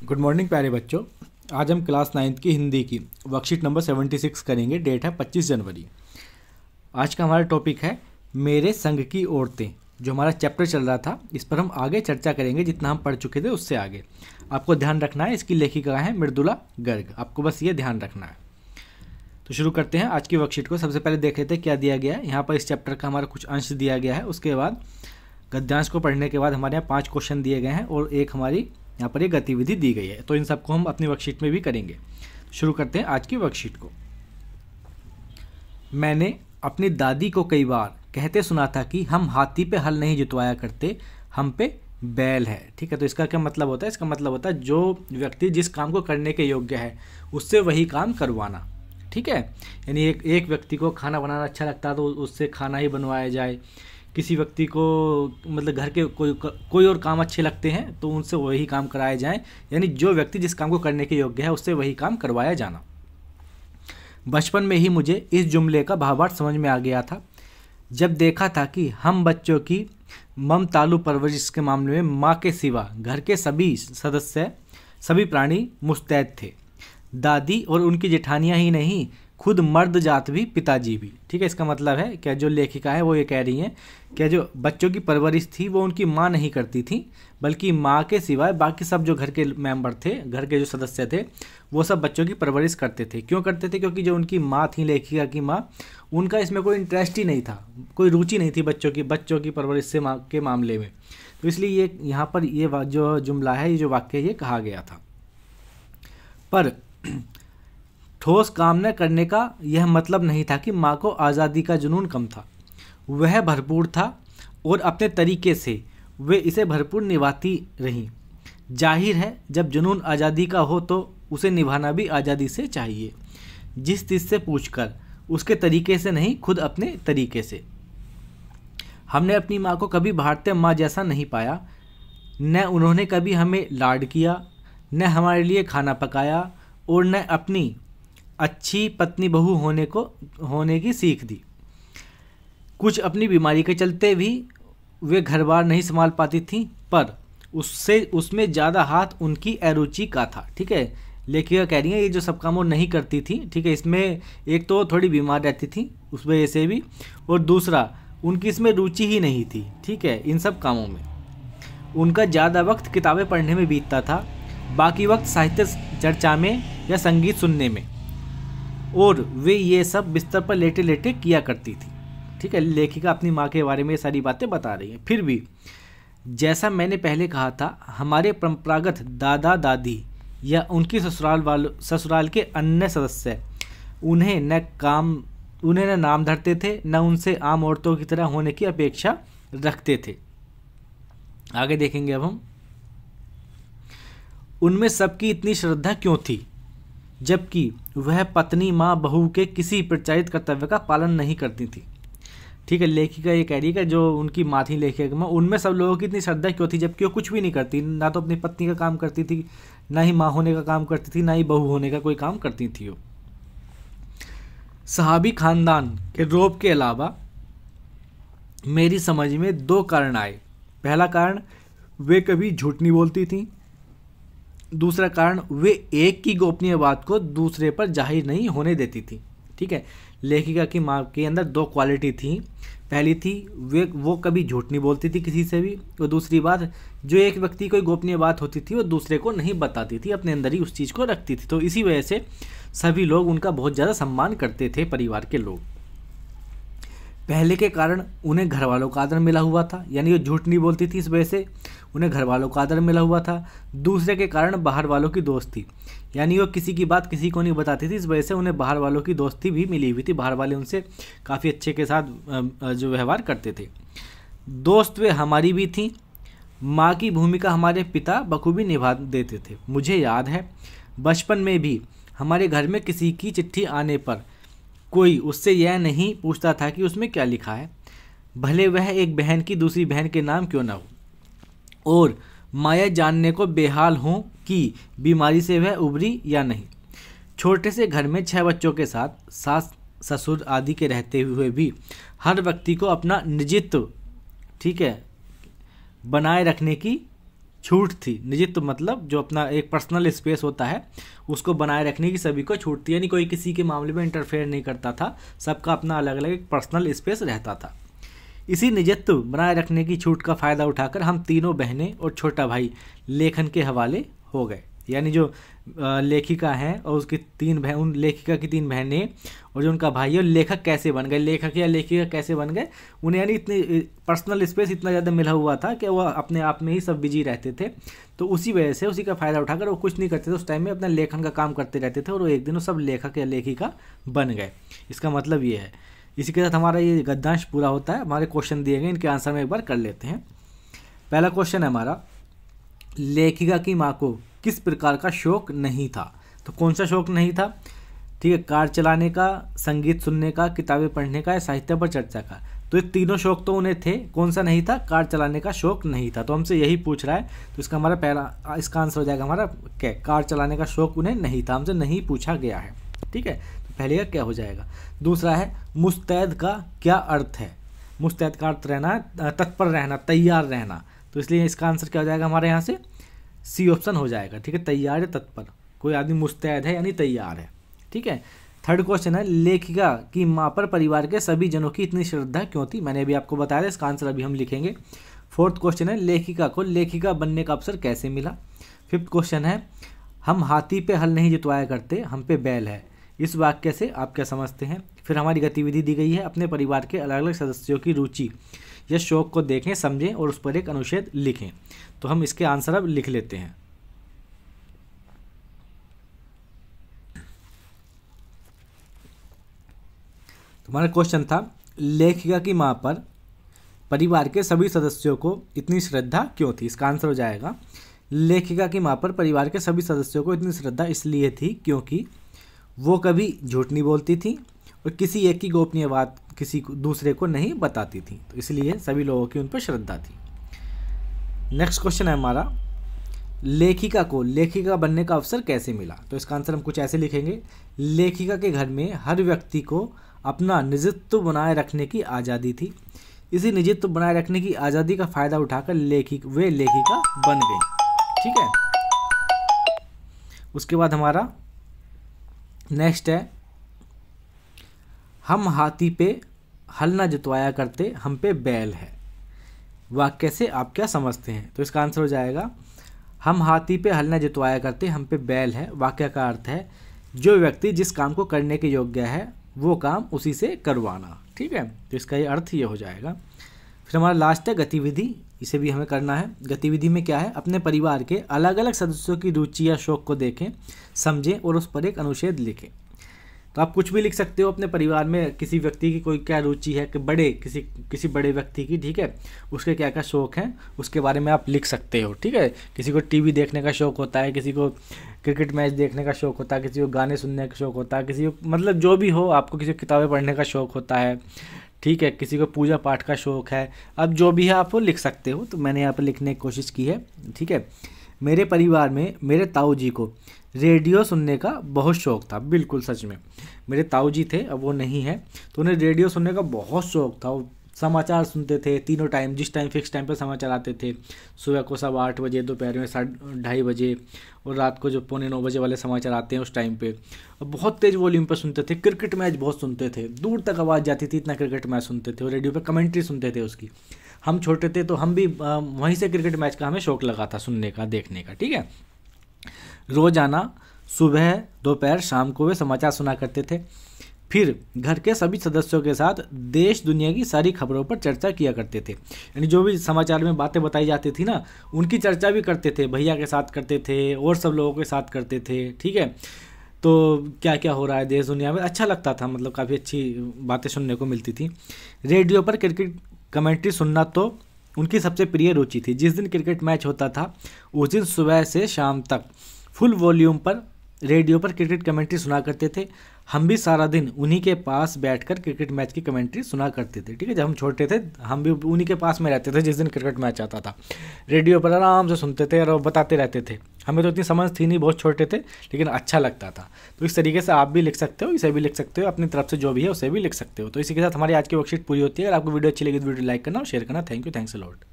Good morning प्यारे बच्चों। आज हम क्लास 9th की हिंदी की वर्कशीट नंबर 76 करेंगे। डेट है 25 जनवरी। आज का हमारा टॉपिक है मेरे संग की औरतें। जो हमारा चैप्टर चल रहा था इस पर हम आगे चर्चा करेंगे, जितना हम पढ़ चुके थे उससे आगे। आपको ध्यान रखना है, इसकी लेखिका है मृदुला गर्ग, आपको बस ये ध्यान रखना है। तो शुरू करते हैं आज की वर्कशीट को। सबसे पहले देख लेते हैं क्या दिया गया है। यहाँ पर इस चैप्टर का हमारा कुछ अंश दिया गया है। उसके बाद गद्यांश को पढ़ने के बाद हमारे यहाँ 5 क्वेश्चन दिए गए हैं और एक हमारी यहाँ पर एक गतिविधि दी गई है। तो इन सबको हम अपनी वर्कशीट में भी करेंगे। शुरू करते हैं आज की वर्कशीट को। मैंने अपनी दादी को कई बार कहते सुना था कि हम हाथी पे हल नहीं जुतवाया करते, हम पे बैल है। ठीक है, तो इसका क्या मतलब होता है? इसका मतलब होता है जो व्यक्ति जिस काम को करने के योग्य है उससे वही काम करवाना। ठीक है, यानी एक व्यक्ति को खाना बनाना अच्छा लगता है तो उससे खाना ही बनवाया जाए। किसी व्यक्ति को मतलब घर के कोई और काम अच्छे लगते हैं तो उनसे वही काम कराए जाएं। यानी जो व्यक्ति जिस काम को करने के योग्य है उससे वही काम करवाया जाना। बचपन में ही मुझे इस जुमले का भावार्थ समझ में आ गया था जब देखा था कि हम बच्चों की ममतालु परवरिश के मामले में माँ के सिवा घर के सभी सदस्य, सभी प्राणी मुस्तैद थे। दादी और उनकी जेठानियाँ ही नहीं, खुद मर्द जात भी, पिताजी भी। ठीक है, इसका मतलब है क्या जो लेखिका है वो ये कह रही हैं कि जो बच्चों की परवरिश थी वो उनकी माँ नहीं करती थी, बल्कि माँ के सिवाय बाकी सब जो घर के मेंबर थे, घर के जो सदस्य थे, वो सब बच्चों की परवरिश करते थे। क्यों करते थे? क्योंकि जो उनकी माँ थी, लेखिका की माँ, उनका इसमें कोई इंटरेस्ट ही नहीं था, कोई रुचि नहीं थी बच्चों की परवरिश से के मामले में। तो इसलिए ये यहाँ पर ये जो जुमला है, ये जो वाक्य ये कहा गया था। पर ठोस काम न करने का यह मतलब नहीं था कि माँ को आज़ादी का जुनून कम था। वह भरपूर था और अपने तरीके से वे इसे भरपूर निभाती रहीं। जाहिर है जब जुनून आज़ादी का हो तो उसे निभाना भी आज़ादी से चाहिए, जिस चीज़ से पूछकर, उसके तरीके से नहीं, खुद अपने तरीके से। हमने अपनी माँ को कभी भारतीय माँ जैसा नहीं पाया। न उन्होंने कभी हमें लाड किया, न हमारे लिए खाना पकाया और न अपनी अच्छी पत्नी बहू होने की सीख दी। कुछ अपनी बीमारी के चलते भी वे घर बार नहीं संभाल पाती थीं, पर उसमें ज़्यादा हाथ उनकी अरुचि का था। ठीक है, लेखिका कह रही है ये जो सब काम वो नहीं करती थी। ठीक है, इसमें एक तो थोड़ी बीमार रहती थी उस वजह से भी, और दूसरा उनकी इसमें रुचि ही नहीं थी। ठीक है, इन सब कामों में उनका ज़्यादा वक्त किताबें पढ़ने में बीतता था, बाकी वक्त साहित्य चर्चा में या संगीत सुनने में, और वे ये सब बिस्तर पर लेटे लेटे किया करती थी। ठीक है, लेखिका अपनी माँ के बारे में ये सारी बातें बता रही हैं। फिर भी जैसा मैंने पहले कहा था, हमारे परंपरागत दादा दादी या उनकी ससुराल के अन्य सदस्य उन्हें न नाम धरते थे, न उनसे आम औरतों की तरह होने की अपेक्षा रखते थे। आगे देखेंगे अब हम। उनमें सबकी इतनी श्रद्धा क्यों थी, जबकि वह पत्नी, माँ, बहू के किसी प्रचारित कर्तव्य का पालन नहीं करती थी। ठीक है, लेखिका ये कह रही है कि जो उनकी माँ थी, लेखिका माँ, उनमें सब लोगों की इतनी श्रद्धा क्यों थी, जबकि वो कुछ भी नहीं करती, ना तो अपनी पत्नी का काम करती थी, ना ही माँ होने का काम करती थी, ना ही बहू होने का कोई काम करती थी वो। सहाबी खानदान के रोब के अलावा मेरी समझ में 2 कारण आए। पहला कारण, वे कभी झूठ नहीं बोलती थी। दूसरा कारण, वे एक की गोपनीय बात को दूसरे पर जाहिर नहीं होने देती थी। ठीक है, लेखिका की माँ के अंदर 2 क्वालिटी थी। पहली थी वो कभी झूठ नहीं बोलती थी किसी से भी, और दूसरी बात, जो एक व्यक्ति कोई गोपनीय बात होती थी वो दूसरे को नहीं बताती थी, अपने अंदर ही उस चीज़ को रखती थी। तो इसी वजह से सभी लोग उनका बहुत ज़्यादा सम्मान करते थे, परिवार के लोग। पहले के कारण उन्हें घर वालों का आदर मिला हुआ था, यानी वो झूठ नहीं बोलती थी, इस वजह से उन्हें घर वालों का आदर मिला हुआ था। दूसरे के कारण बाहर वालों की दोस्ती, यानी वो किसी की बात किसी को नहीं बताती थी, इस वजह से उन्हें बाहर वालों की दोस्ती भी मिली हुई थी। बाहर वाले उनसे काफ़ी अच्छे के साथ जो व्यवहार करते थे। दोस्त वे हमारी भी थी। माँ की भूमिका हमारे पिता बखूबी निभा देते थे। मुझे याद है बचपन में भी हमारे घर में किसी की चिट्ठी आने पर कोई उससे यह नहीं पूछता था कि उसमें क्या लिखा है, भले वह एक बहन की दूसरी बहन के नाम क्यों ना हो, और माया जानने को बेहाल हों कि बीमारी से वह उबरी या नहीं। छोटे से घर में 6 बच्चों के साथ सास ससुर आदि के रहते हुए भी हर व्यक्ति को अपना निजित्व, ठीक है, बनाए रखने की छूट थी। निजित्व मतलब जो अपना एक पर्सनल स्पेस होता है उसको बनाए रखने की सभी को छूट थी, यानी कोई किसी के मामले में इंटरफेयर नहीं करता था, सबका अपना अलग अलग एक पर्सनल स्पेस रहता था। इसी निजत्व बनाए रखने की छूट का फ़ायदा उठाकर हम तीनों बहनें और छोटा भाई लेखन के हवाले हो गए। यानी जो लेखिका हैं और उसकी उन लेखिका की 3 बहनें और जो उनका भाई है, लेखक कैसे बन गए, लेखक या लेखिका कैसे बन गए, उन्हें यानी इतनी पर्सनल स्पेस इतना ज़्यादा मिला हुआ था कि वो अपने आप में ही सब बिजी रहते थे। तो उसी वजह से उसी का फ़ायदा उठाकर वो कुछ नहीं करते थे उस टाइम में, अपना लेखन का काम करते रहते थे और वो एक दिन वो सब लेखक या लेखिका बन गए। इसका मतलब ये है। इसी के साथ हमारा ये गद्यांश पूरा होता है। हमारे क्वेश्चन दिए गए, इनके आंसर में एक बार कर लेते हैं। पहला क्वेश्चन है हमारा, लेखिका की माँ को किस प्रकार का शौक नहीं था। तो कौन सा शौक नहीं था? ठीक है, कार चलाने का, संगीत सुनने का, किताबें पढ़ने का या साहित्य पर चर्चा का। तो ये तीनों शौक तो उन्हें थे, कौन सा नहीं था? कार चलाने का शौक नहीं था। तो हमसे यही पूछ रहा है, तो इसका हमारा पहला इसका आंसर हो जाएगा हमारा क्या, कार चलाने का शौक उन्हें नहीं था, हमसे नहीं पूछा गया है। ठीक है, तो पहले का क्या हो जाएगा। दूसरा है, मुस्तैद का क्या अर्थ है। मुस्तैद का अर्थ रहना, तत्पर रहना, तैयार रहना। तो इसलिए इसका आंसर क्या हो जाएगा हमारे यहाँ से, सी ऑप्शन हो जाएगा। ठीक है, तैयार या तत्पर, कोई आदमी मुस्तैद है यानी तैयार है। ठीक है, थर्ड क्वेश्चन है, लेखिका की माँ पर परिवार के सभी जनों की इतनी श्रद्धा क्यों थी। मैंने अभी आपको बताया था, इसका आंसर अभी हम लिखेंगे। फोर्थ क्वेश्चन है, लेखिका को लेखिका बनने का अवसर कैसे मिला। फिफ्थ क्वेश्चन है, हम हाथी पे हल नहीं जुतवाया करते, हम पे बैल है। इस वाक्य से आप क्या समझते हैं। फिर हमारी गतिविधि दी गई है, अपने परिवार के अलग अलग सदस्यों की रुचि या शौक को देखें, समझें और उस पर एक अनुच्छेद लिखें। तो हम इसके आंसर अब लिख लेते हैं। हमारा क्वेश्चन था, लेखिका की माँ पर परिवार के सभी सदस्यों को इतनी श्रद्धा क्यों थी। इसका आंसर हो जाएगा, लेखिका की माँ पर परिवार के सभी सदस्यों को इतनी श्रद्धा इसलिए थी क्योंकि वो कभी झूठ नहीं बोलती थी और किसी एक की गोपनीय बात किसी दूसरे को नहीं बताती थी। तो इसलिए सभी लोगों की उन पर श्रद्धा थी। नेक्स्ट क्वेश्चन है हमारा, लेखिका को लेखिका बनने का अवसर कैसे मिला। तो इसका आंसर हम कुछ ऐसे लिखेंगे, लेखिका के घर में हर व्यक्ति को अपना निजत्व बनाए रखने की आज़ादी थी। इसी निजत्व बनाए रखने की आज़ादी का फ़ायदा उठाकर वे लेखिका बन गई। ठीक है, उसके बाद हमारा नेक्स्ट है, हम हाथी पे हल ना जुतवाया करते, हम पे बैल है। वाक्य से आप क्या समझते हैं। तो इसका आंसर हो जाएगा, हम हाथी पे हल ना जुतवाया करते, हम पे बैल है। वाक्य का अर्थ है, जो व्यक्ति जिस काम को करने के योग्य है वो काम उसी से करवाना। ठीक है, तो इसका ये अर्थ ये हो जाएगा। फिर हमारा लास्ट है गतिविधि, इसे भी हमें करना है। गतिविधि में क्या है, अपने परिवार के अलग अलग सदस्यों की रुचि या शौक को देखें, समझें और उस पर एक अनुच्छेद लिखें। तो आप कुछ भी लिख सकते हो अपने परिवार में किसी व्यक्ति की कोई क्या रुचि है, कि बड़े किसी बड़े व्यक्ति की, ठीक है, उसके क्या क्या शौक हैं उसके बारे में आप लिख सकते हो। ठीक है, किसी को टीवी देखने का शौक होता है, किसी को क्रिकेट मैच देखने का शौक होता है, किसी को गाने सुनने का शौक होता है, किसी को मतलब जो भी हो, आपको किसी को किताबें पढ़ने का शौक होता है। ठीक है, किसी को पूजा पाठ का शौक है, अब जो भी है आप वो लिख सकते हो। तो मैंने यहाँ पर लिखने की कोशिश की है। ठीक है, मेरे परिवार में मेरे ताऊ जी को रेडियो सुनने का बहुत शौक था। बिल्कुल सच में, मेरे ताऊ जी थे, अब वो नहीं है, तो उन्हें रेडियो सुनने का बहुत शौक था। वो समाचार सुनते थे तीनों टाइम, जिस टाइम फिक्स टाइम पर समाचार आते थे, सुबह को 8:15 बजे, दोपहर में 2:30 बजे और रात को जो 8:45 बजे वाले समाचार आते हैं उस टाइम पे, और बहुत तेज़ वॉल्यूम पर सुनते थे। क्रिकेट मैच बहुत सुनते थे, दूर तक आवाज़ जाती थी, इतना क्रिकेट मैच सुनते थे और रेडियो पर कमेंट्री सुनते थे उसकी। हम छोटे थे तो हम भी वहीं से क्रिकेट मैच का हमें शौक लगा था, सुनने का, देखने का। ठीक है, रोजाना सुबह दोपहर शाम को वे समाचार सुना करते थे। फिर घर के सभी सदस्यों के साथ देश दुनिया की सारी खबरों पर चर्चा किया करते थे। यानी जो भी समाचार में बातें बताई जाती थी ना, उनकी चर्चा भी करते थे, भैया के साथ करते थे और सब लोगों के साथ करते थे। ठीक है, तो क्या क्या हो रहा है देश दुनिया में, अच्छा लगता था, मतलब काफ़ी अच्छी बातें सुनने को मिलती थी। रेडियो पर क्रिकेट कमेंट्री सुनना तो उनकी सबसे प्रिय रुचि थी। जिस दिन क्रिकेट मैच होता था उस दिन सुबह से शाम तक फुल वॉल्यूम पर रेडियो पर क्रिकेट कमेंट्री सुना करते थे। हम भी सारा दिन उन्हीं के पास बैठकर क्रिकेट मैच की कमेंट्री सुना करते थे। ठीक है, जब हम छोटे थे हम भी उन्हीं के पास में रहते थे। जिस दिन क्रिकेट मैच आता था रेडियो पर आराम से सुनते थे और बताते रहते थे। हमें तो इतनी समझ थी नहीं, बहुत छोटे थे, लेकिन अच्छा लगता था। तो इस तरीके से आप भी लिख सकते हो, इसे भी लिख सकते हो, अपनी तरफ से जो भी है उसे भी लिख सकते हो। तो इसी के साथ हमारी आज की वर्कशीट पूरी होती है। अगर आपको वीडियो अच्छी लगी तो वीडियो लाइक करना और शेयर करना। Thank you, thanks a lot.